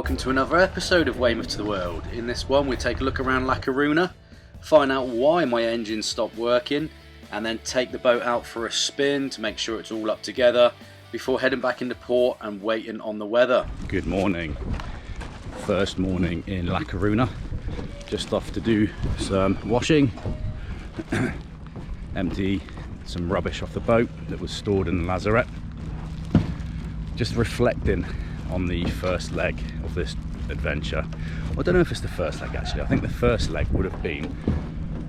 welcome to another episode of Weymouth to the World. In this one we take a look around A Coruna, find out why my engine stopped working, and then take the boat out for a spin to make sure it's all up together before heading back into port and waiting on the weather. Good morning. First morning in A Coruna. Just off to do some washing, empty some rubbish off the boat that was stored in the lazarette. Just reflecting on the first leg of this adventure. I don't know if it's the first leg actually. I think the first leg would have been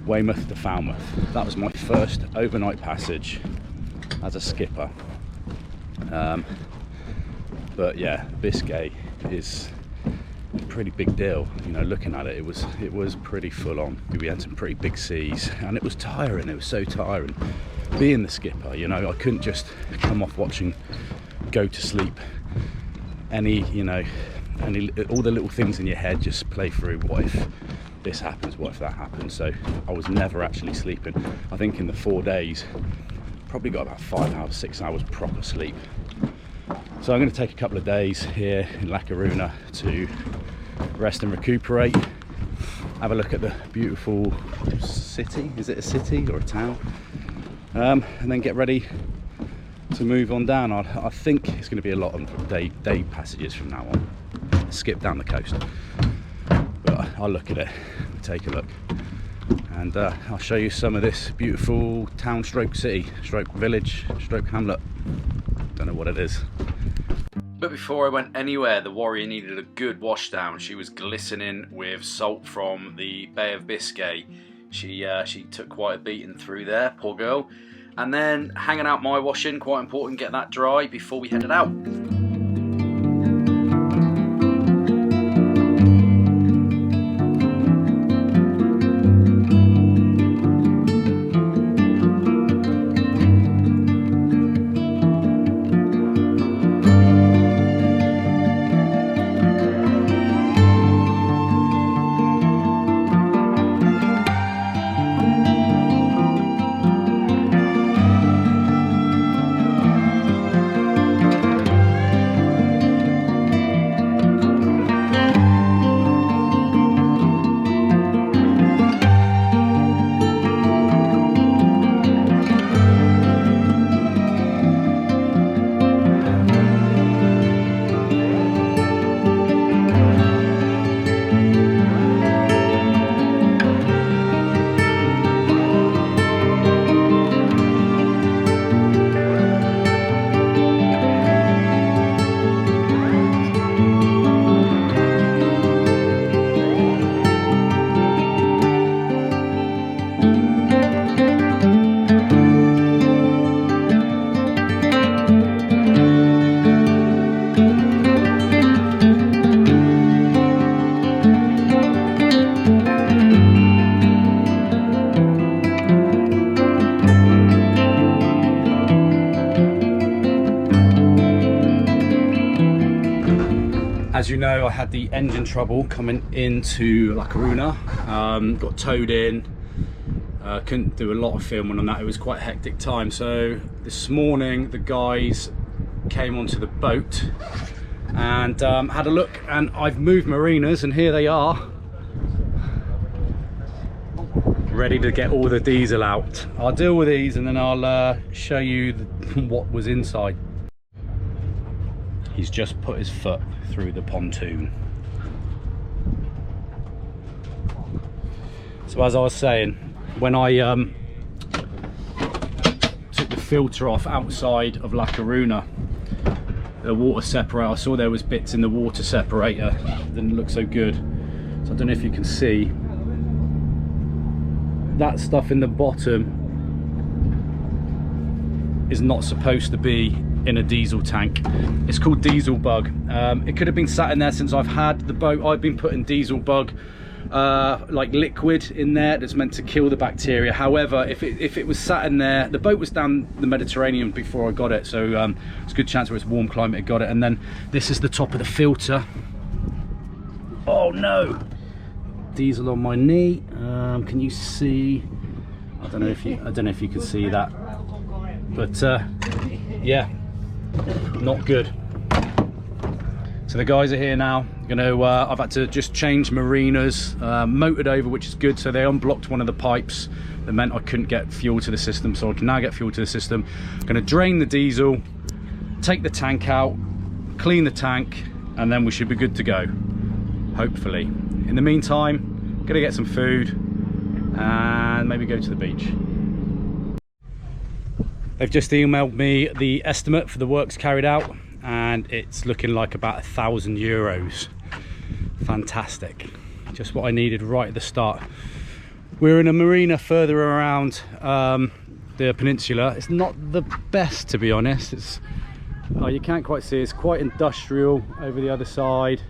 Weymouth to Falmouth. That was my first overnight passage as a skipper. But yeah, Biscay is a pretty big deal. You know, looking at it, it was pretty full on. We had some pretty big seas, and it was tiring. It was so tiring being the skipper. You know, I couldn't just come off watching, go to sleep. All the little things in your head just play through. What if this happens? What if that happens? So I was never actually sleeping. I think in the 4 days, probably got about 5 hours, 6 hours proper sleep. So I'm going to take a couple of days here in A Coruna to rest and recuperate. Have a look at the beautiful city. Is it a city or a town? And then get ready to move on down. I think it's going to be a lot of day passages from now on. Skip down the coast, but I'll look at it, take a look, and I'll show you some of this beautiful town stroke city stroke village stroke hamlet. Don't know what it is. But before I went anywhere, the Warrior needed a good wash down. She was glistening with salt from the Bay of Biscay. She took quite a beating through there, poor girl. And then hanging out my washing, quite important, get that dry before we headed out. As you know, I had the engine trouble coming into A Coruna, got towed in, couldn't do a lot of filming on that. It was quite a hectic time. So this morning the guys came onto the boat and had a look, and I've moved marinas, and here they are, ready to get all the diesel out. I'll deal with these and then I'll show you what was inside. He's just put his foot through the pontoon. So as I was saying, when I took the filter off outside of A Coruna, the water separator, I saw there was bits in the water separator that didn't look so good. So I don't know if you can see that stuff in the bottom is not supposed to be in a diesel tank. It's called diesel bug. It could have been sat in there since I've had the boat. I've been putting diesel bug like liquid in there that's meant to kill the bacteria. However, if it was sat in there, the boat was down the Mediterranean before I got it, so it's a good chance where it's warm climate it got it. And then this is the top of the filter. Oh no, diesel on my knee. Can you see? I don't know if you can see that, but yeah, not good. So the guys are here now. I've had to just change marinas, motored over, which is good. So they unblocked one of the pipes that meant I couldn't get fuel to the system. So I can now get fuel to the system. I'm gonna drain the diesel, take the tank out, clean the tank, and then we should be good to go, hopefully. In the meantime, gonna get some food and maybe go to the beach. They've just emailed me the estimate for the works carried out, and it's looking like about €1,000. Fantastic, just what I needed right at the start. We're in a marina further around the peninsula. It's not the best, to be honest. It's you can't quite see, it's quite industrial over the other side.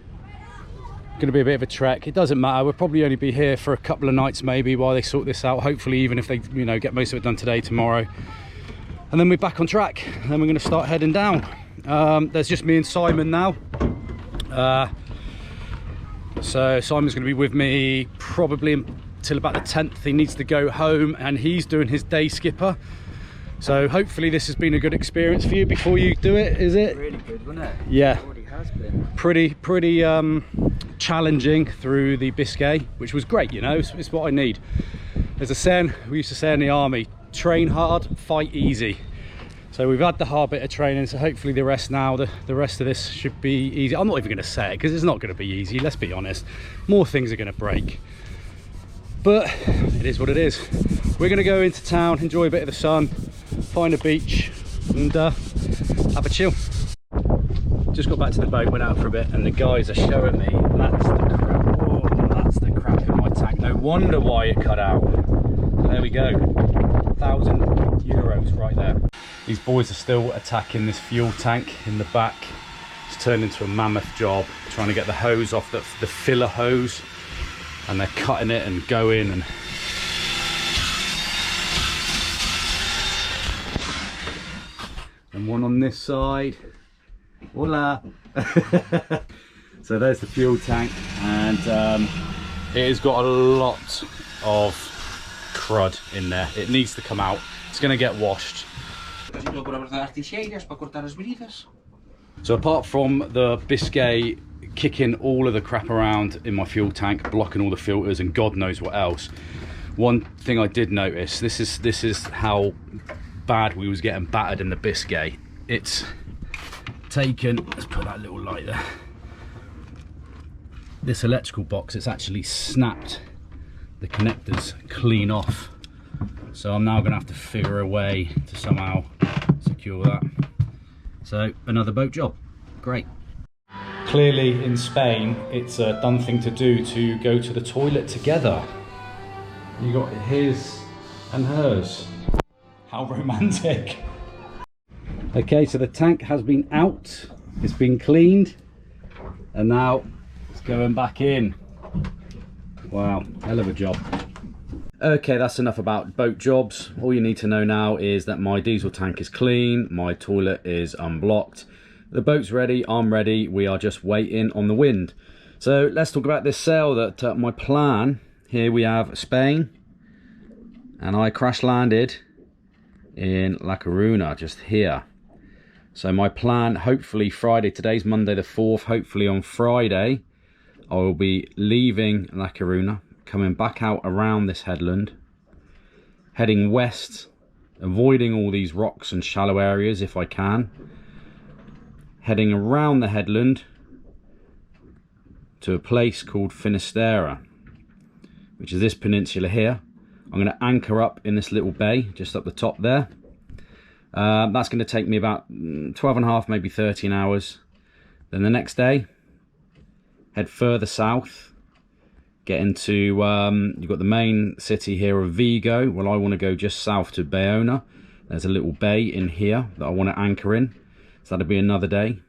Going to be a bit of a trek. It doesn't matter, we'll probably only be here for a couple of nights maybe while they sort this out. Hopefully, even if they get most of it done today, tomorrow, and then we're back on track, and then we're going to start heading down. There's just me and Simon now, so Simon's going to be with me probably until about the 10th. He needs to go home and he's doing his day skipper, so hopefully this has been a good experience for you before you do it. Is it really good, wasn't it? Yeah, it already has been pretty challenging through the Biscay, which was great. It's what I need. There's a saying we used to say in the army: train hard, fight easy. So we've had the hard bit of training, so hopefully the rest of this should be easy. I'm not even going to say it because it's not going to be easy, let's be honest. More things are going to break, but it is what it is. We're going to go into town, enjoy a bit of the sun, find a beach, and have a chill. Just got back to the boat, went out for a bit, and the guys are showing me that's the crap. Oh, that's the crap in my tank. No wonder why it cut out. There we go, €1,000 right there. These boys are still attacking this fuel tank in the back. It's turned into a mammoth job, trying to get the hose off, the filler hose, and they're cutting it and going, and one on this side. Hola. So there's the fuel tank, and it has got a lot of crud in there. It needs to come out. It's going to get washed. So apart from the Biscay kicking all of the crap around in my fuel tank, blocking all the filters and God knows what else, one thing I did notice, this is how bad we was getting battered in the Biscay. It's taken, let's put that little light there, this electrical box, it's actually snapped the connectors clean off. So I'm now going to have to figure a way to somehow secure that. So another boat job, great. Clearly in Spain it's a done thing to do to go to the toilet together. You got his and hers. How romantic. Okay, so the tank has been out, it's been cleaned, and now it's going back in. Wow, hell of a job. Okay, that's enough about boat jobs. All you need to know now is that my diesel tank is clean, my toilet is unblocked, the boat's ready, I'm ready, we are just waiting on the wind. So let's talk about this sail that my plan. Here we have Spain, and I crash landed in A Coruna, just here. So my plan, hopefully Friday, today's Monday the 4th, hopefully on Friday I will be leaving A Coruna, coming back out around this headland, heading west, avoiding all these rocks and shallow areas if I can, heading around the headland to a place called Finisterre, which is this peninsula here. I'm going to anchor up in this little bay just up the top there. That's going to take me about 12 and a half, maybe 13 hours. Then the next day, head further south, get into, you've got the main city here of Vigo. Well, I want to go just south to Bayona. There's a little bay in here that I want to anchor in. So that'll be another day.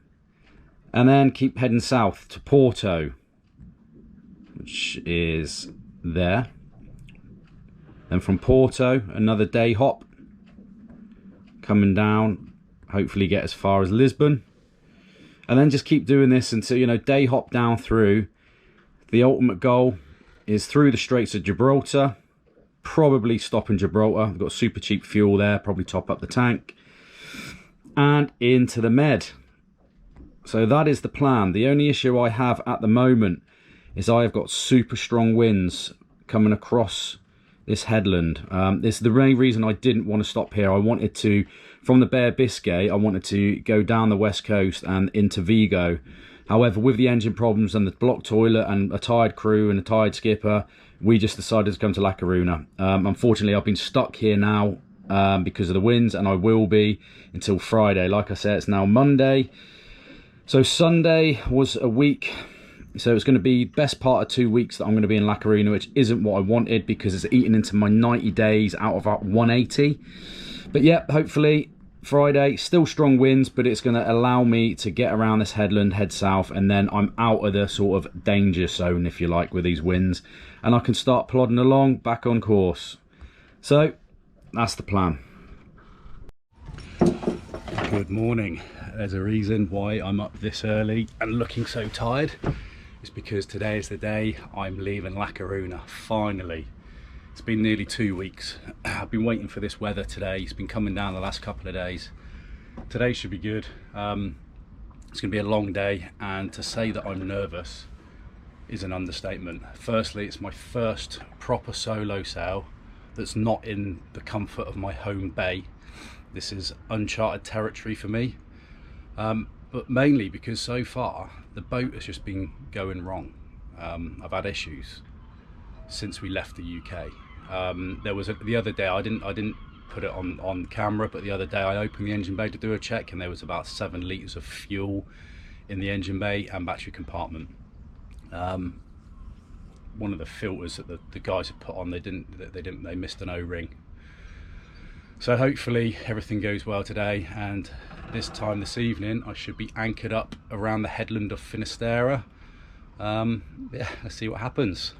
And then keep heading south to Porto, which is there. Then from Porto, another day hop, coming down, hopefully get as far as Lisbon, and then just keep doing this until, you know, day hop down through. The ultimate goal is through the Straits of Gibraltar, probably stop in Gibraltar. I've got super cheap fuel there, probably top up the tank, and into the Med. So that is the plan. The only issue I have at the moment is I have got super strong winds coming across this headland. This is the main reason I didn't want to stop here. I wanted to, from the Bare Biscay, I wanted to go down the west coast and into Vigo. However, with the engine problems and the blocked toilet and a tired crew and a tired skipper, we just decided to come to La Coruna. Unfortunately, I've been stuck here now because of the winds, and I will be until Friday. Like I said, it's now Monday. So Sunday was a week. So it's going to be best part of 2 weeks that I'm going to be in La Coruna, which isn't what I wanted because it's eaten into my 90 days out of 180. But yeah, hopefully Friday, still strong winds, but it's going to allow me to get around this headland, head south, and then I'm out of the sort of danger zone, if you like, with these winds, and I can start plodding along back on course. So that's the plan. Good morning. There's a reason why I'm up this early and looking so tired. It's because today is the day I'm leaving La Coruna, finally. It's been nearly 2 weeks. I've been waiting for this weather today. It's been coming down the last couple of days. Today should be good. It's going to be a long day, and to say that I'm nervous is an understatement. Firstly, it's my first proper solo sail that's not in the comfort of my home bay. This is uncharted territory for me. But mainly because so far the boat has just been going wrong. I've had issues since we left the UK. There was the other day, I didn't put it on camera, but the other day I opened the engine bay to do a check, and there was about 7 litres of fuel in the engine bay and battery compartment. One of the filters that the guys had put on, they missed an O-ring. So hopefully everything goes well today, and this time this evening I should be anchored up around the headland of Finisterre. Yeah, let's see what happens.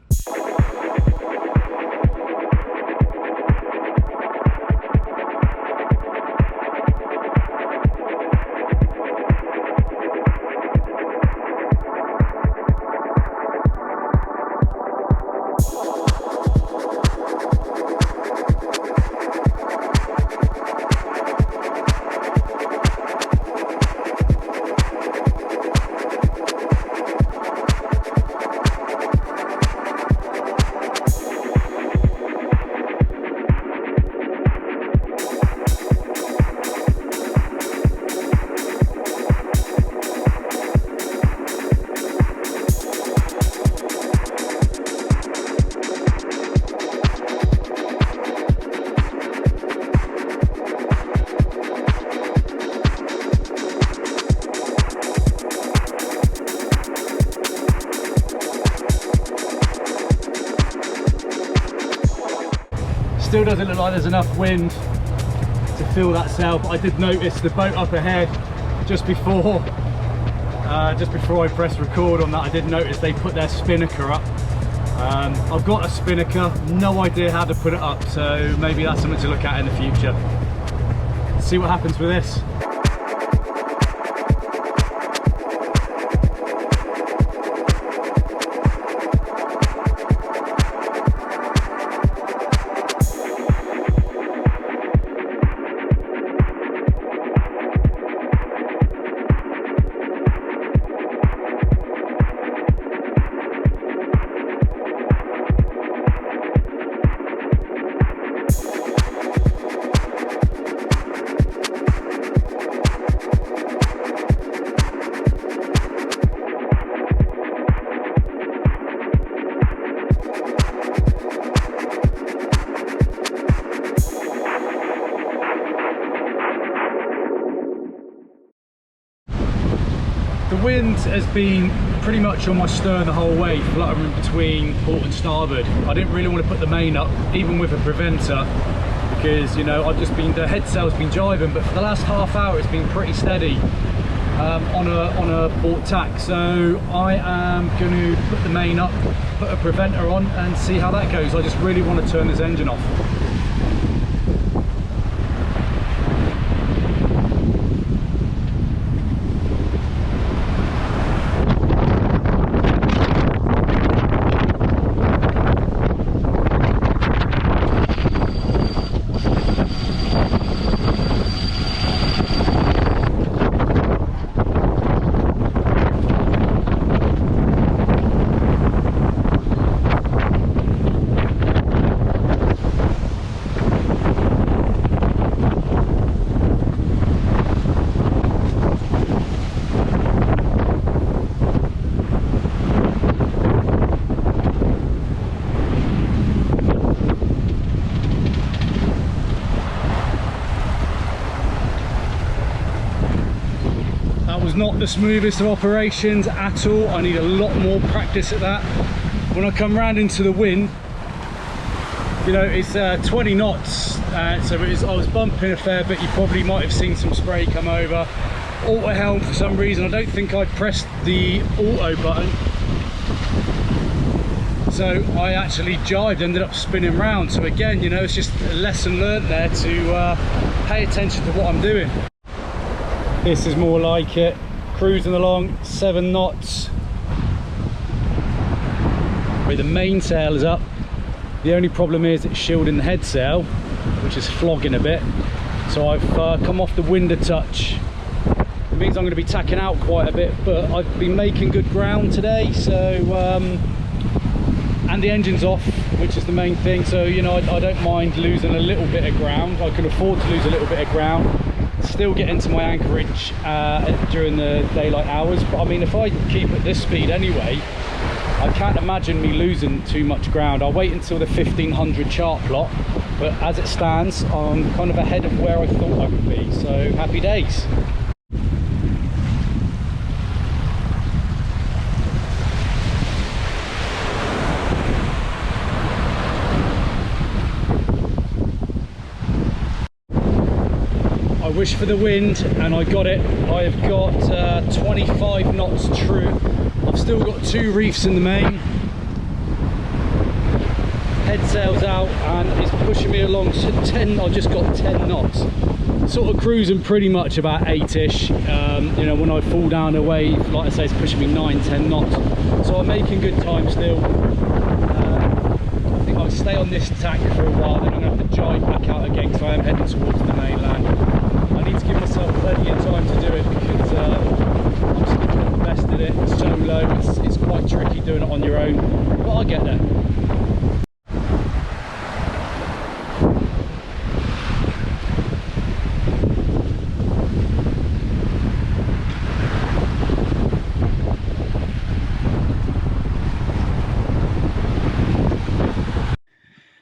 Still doesn't look like there's enough wind to fill that sail, but I did notice the boat up ahead just before I pressed record on that. I did notice they put their spinnaker up. I've got a spinnaker, no idea how to put it up, so maybe that's something to look at in the future. Let's see what happens with this. The wind has been pretty much on my stern the whole way, fluttering between port and starboard. I didn't really want to put the main up, even with a preventer, because, you know, the head sail's been jiving, but for the last half hour it's been pretty steady on a port tack. So I am going to put the main up, put a preventer on, and see how that goes. I just really want to turn this engine off. was not the smoothest of operations at all. I need a lot more practice at that. When I come round into the wind, you know, it's 20 knots, so I was bumping a fair bit. You probably might have seen some spray come over. Auto helm, for some reason, I don't think I pressed the auto button, so I actually jived, ended up spinning round. So again, you know, it's just a lesson learned there to pay attention to what I'm doing. This is more like it, cruising along, 7 knots. The mainsail is up. The only problem is it's shielding the head sail, which is flogging a bit. So I've come off the wind a touch. It means I'm going to be tacking out quite a bit, but I've been making good ground today. So and the engine's off, which is the main thing. So, you know, I don't mind losing a little bit of ground. I can afford to lose a little bit of ground, still get into my anchorage during the daylight hours. But I mean, if I keep at this speed anyway, I can't imagine me losing too much ground. I'll wait until the 1500 chart plot, but as it stands, I'm kind of ahead of where I thought I would be, so happy days. I wish for the wind, and I got it. I've got 25 knots true. I've still got 2 reefs in the main. Head sail's out and it's pushing me along. So 10, I've just got 10 knots. Sort of cruising pretty much about 8ish. You know, when I fall down a wave, like I say, it's pushing me 9-10 knots. So I'm making good time still. I think I'll stay on this tack for a while, then I'm going to have to jibe back out again because I am heading towards the mainland. I need to give myself plenty of time to do it because I'm still not the best at it. It's solo, it's quite tricky doing it on your own, but I'll get there.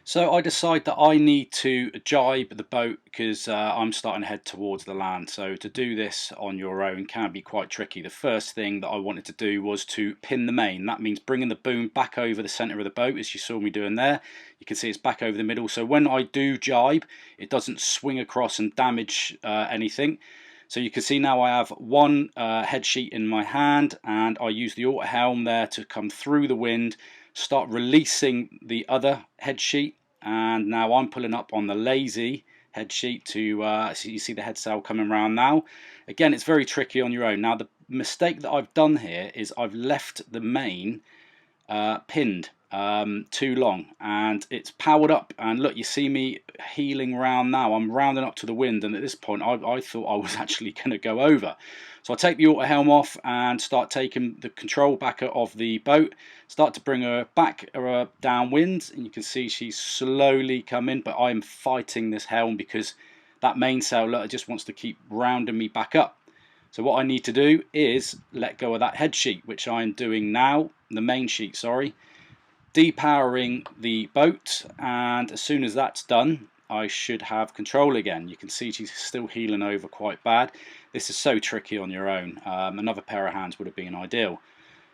So I decide that I need to jibe the boat because I'm starting to head towards the land. So to do this on your own can be quite tricky. The first thing that I wanted to do was to pin the main. That means bringing the boom back over the centre of the boat, as you saw me doing there. You can see it's back over the middle. So when I do jibe, it doesn't swing across and damage anything. So you can see now I have one head sheet in my hand, and I use the auto helm there to come through the wind, start releasing the other head sheet. And now I'm pulling up on the lazy head sheet to so you see the head sail coming around now. Again, it's very tricky on your own. Now the mistake that I've done here is I've left the main pinned too long, and it's powered up, and look, you see me heeling round now. I'm rounding up to the wind, and at this point I thought I was actually going to go over. So I take the auto helm off and start taking the control back of the boat, start to bring her back downwind, and you can see she's slowly coming, but I'm fighting this helm because that mainsail, look, it just wants to keep rounding me back up. So what I need to do is let go of that head sheet, which I'm doing now, the main sheet, sorry, depowering the boat, and as soon as that's done, I should have control again. You can see she's still heeling over quite bad. This is so tricky on your own. Another pair of hands would have been ideal.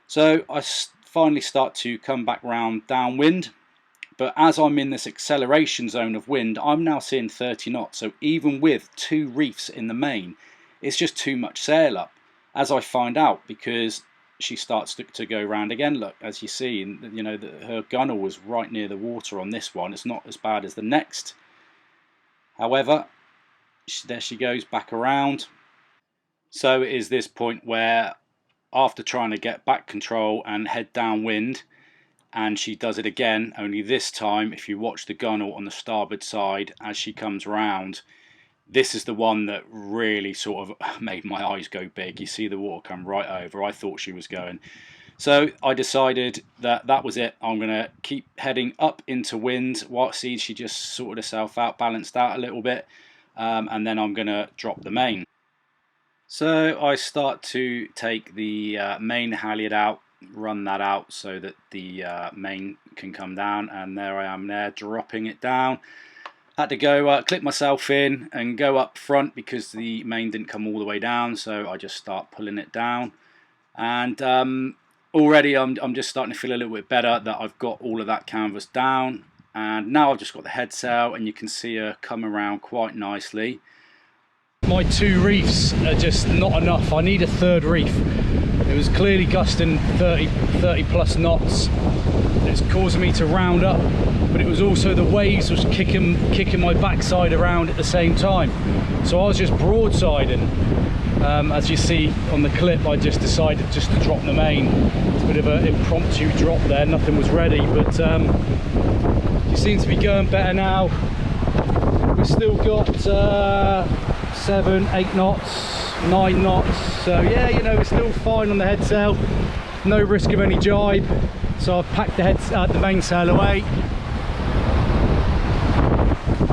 So I finally start to come back round downwind, but as I'm in this acceleration zone of wind, I'm now seeing 30 knots. So even with 2 reefs in the main, it's just too much sail up, as I find out, because she starts to go round again. Look, as you see, you know, her gunwale was right near the water on this one. It's not as bad as the next. However, there she goes back around. So it is this point where, after trying to get back control and head downwind, and she does it again, only this time, if you watch the gunwale on the starboard side as she comes round, this is the one that really sort of made my eyes go big. You see the water come right over. I thought she was going. So I decided that that was it. I'm going to keep heading up into wind. See, she just sorted herself out, balanced out a little bit, and then I'm going to drop the main. So I start to take the main halyard out, run that out so that the main can come down, and there I am there dropping it down. Had to go clip myself in and go up front because the main didn't come all the way down, so I just start pulling it down. And already I'm just starting to feel a little bit better that I've got all of that canvas down. And now I've just got the head sail, and you can see her come around quite nicely. My 2 reefs are just not enough. I need a 3rd reef. It was clearly gusting 30 plus knots. It's causing me to round up, but it was also the waves was kicking my backside around at the same time. So I was just broadsiding. As you see on the clip, I just decided just to drop the main. It's a bit of an impromptu drop there, nothing was ready, but it seems to be going better now. We've still got 7, 8 knots, 9 knots, so yeah, you know, we're still fine on the head sail, no risk of any jibe. So I've packed the mainsail away,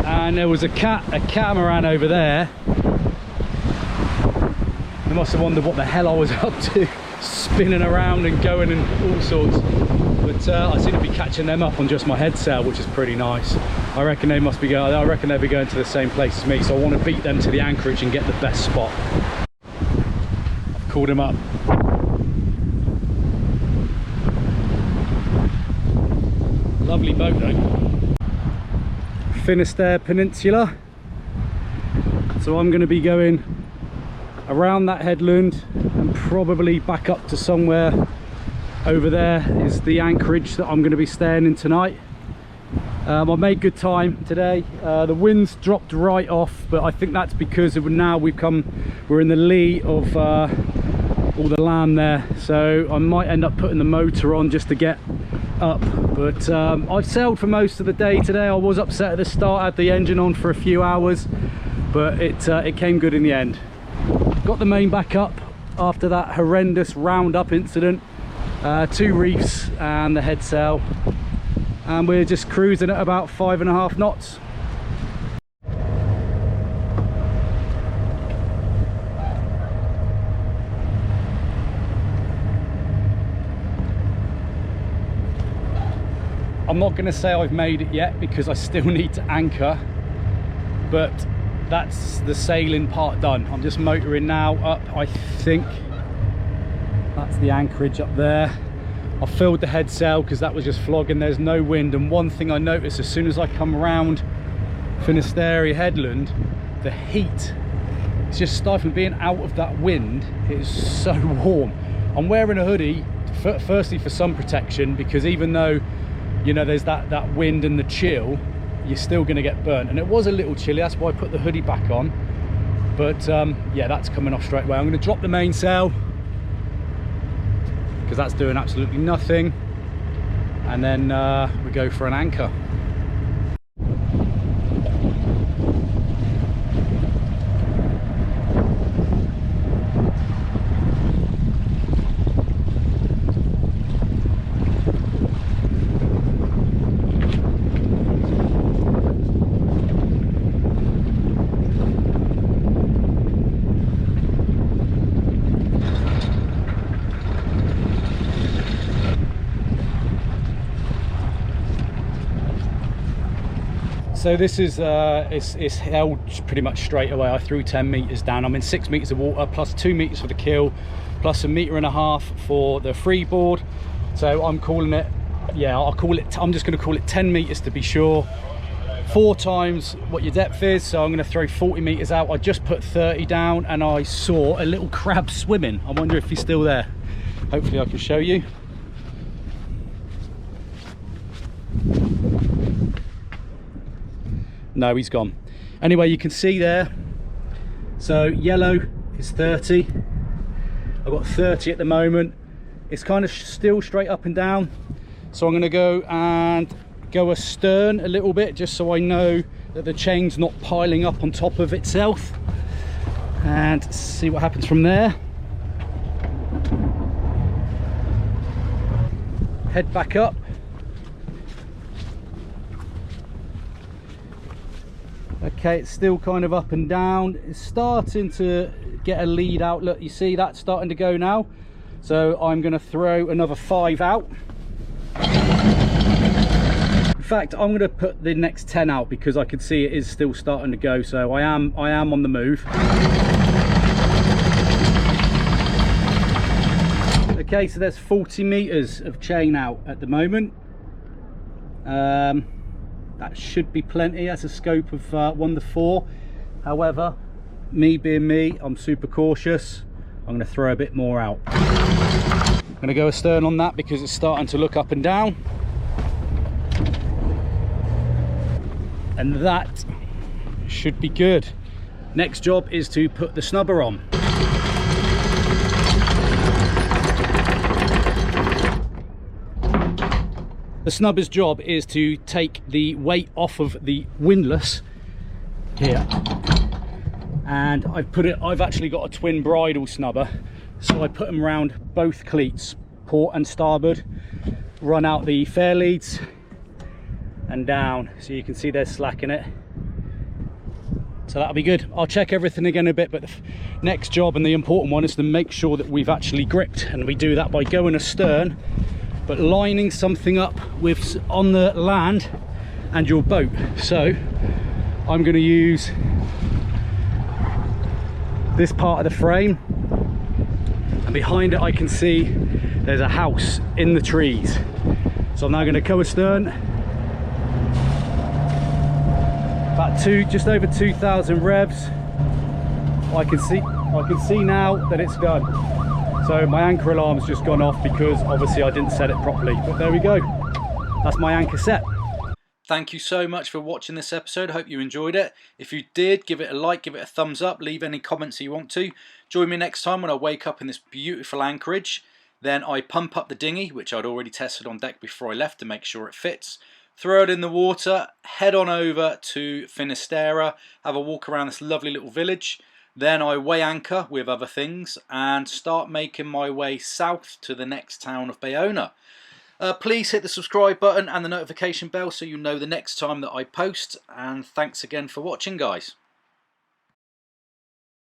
and there was a catamaran over there. They must have wondered what the hell I was up to, spinning around and going and all sorts. But I seem to be catching them up on just my head sail, which is pretty nice. I reckon they must be going. I reckon they'll be going to the same place as me. So I want to beat them to the anchorage and get the best spot. I've called him up. Lovely boat though. Finisterre Peninsula. So I'm going to be going around that headland and probably back up to somewhere over there is the anchorage that I'm going to be staying in tonight. I made good time today. The wind's dropped right off, but I think that's because now we're in the lee of all the land there, so I might end up putting the motor on just to get up. But I've sailed for most of the day today. I was upset at the start, had the engine on for a few hours, but it came good in the end. Got the main back up after that horrendous roundup incident. 2 reefs and the head sail, and we're just cruising at about 5.5 knots. I'm not going to say I've made it yet because I still need to anchor, but that's the sailing part done. I'm just motoring now up. I think that's the anchorage up there. I filled the head sail because that was just flogging. There's no wind, and one thing I noticed as soon as I come around Finisterre headland, the heat is just stifling. Being out of that wind, it is so warm. I'm wearing a hoodie firstly for sun protection, because even though, you know, there's that wind and the chill, you're still going to get burnt. And it was a little chilly, that's why I put the hoodie back on. But yeah, that's coming off straight away. I'm going to drop the mainsail because that's doing absolutely nothing, and then we go for an anchor. So this is it's held pretty much straight away. I threw 10 meters down. I'm in 6 meters of water plus 2 meters for the keel, plus 1.5 meters for the freeboard. So I'm calling it, yeah, I'm just going to call it 10 meters to be sure. 4 times what your depth is. So I'm going to throw 40 meters out. I just put 30 down, and I saw a little crab swimming. I wonder if he's still there. Hopefully I can show you. No, he's gone. Anyway, you can see there, so yellow is 30. I've got 30 at the moment. It's kind of still straight up and down, so I'm going to go astern a little bit, just so I know that the chain's not piling up on top of itself, and see what happens from there. Head back up. Okay, it's still kind of up and down. It's starting to get a lead out. Look, you see that's starting to go now. So I'm going to throw another 5 out. fact, I'm going to put the next 10 out because I can see it is still starting to go, so I am on the move. Okay, so there's 40 meters of chain out at the moment. That should be plenty. That's a scope of 1 to 4. However, me being me, I'm super cautious. I'm going to throw a bit more out. I'm going to go astern on that because it's starting to look up and down. And that should be good. Next job is to put the snubber on. The snubber's job is to take the weight off of the windlass here, and I've actually got a twin bridle snubber, so I put them around both cleats, port and starboard, run out the fair leads and down, so you can see they're slacking it. So that'll be good. I'll check everything again in a bit, but the next job and the important one is to make sure that we've actually gripped, and we do that by going astern but lining something up with on the land and your boat. So I'm going to use this part of the frame, and behind it I can see there's a house in the trees. So I'm now going to go astern, about just over 2,000 revs. I can see now that it's done. So my anchor alarm's just gone off because obviously I didn't set it properly, but there we go. That's my anchor set. Thank you so much for watching this episode. I hope you enjoyed it. If you did, give it a like, give it a thumbs up, leave any comments you want to. Join me next time when I wake up in this beautiful anchorage. Then I pump up the dinghy, which I'd already tested on deck before I left to make sure it fits. Throw it in the water, head on over to Finisterre, have a walk around this lovely little village. Then I weigh anchor with other things and start making my way south to the next town of Bayona. Please hit the subscribe button and the notification bell so you know the next time that I post. And thanks again for watching, guys.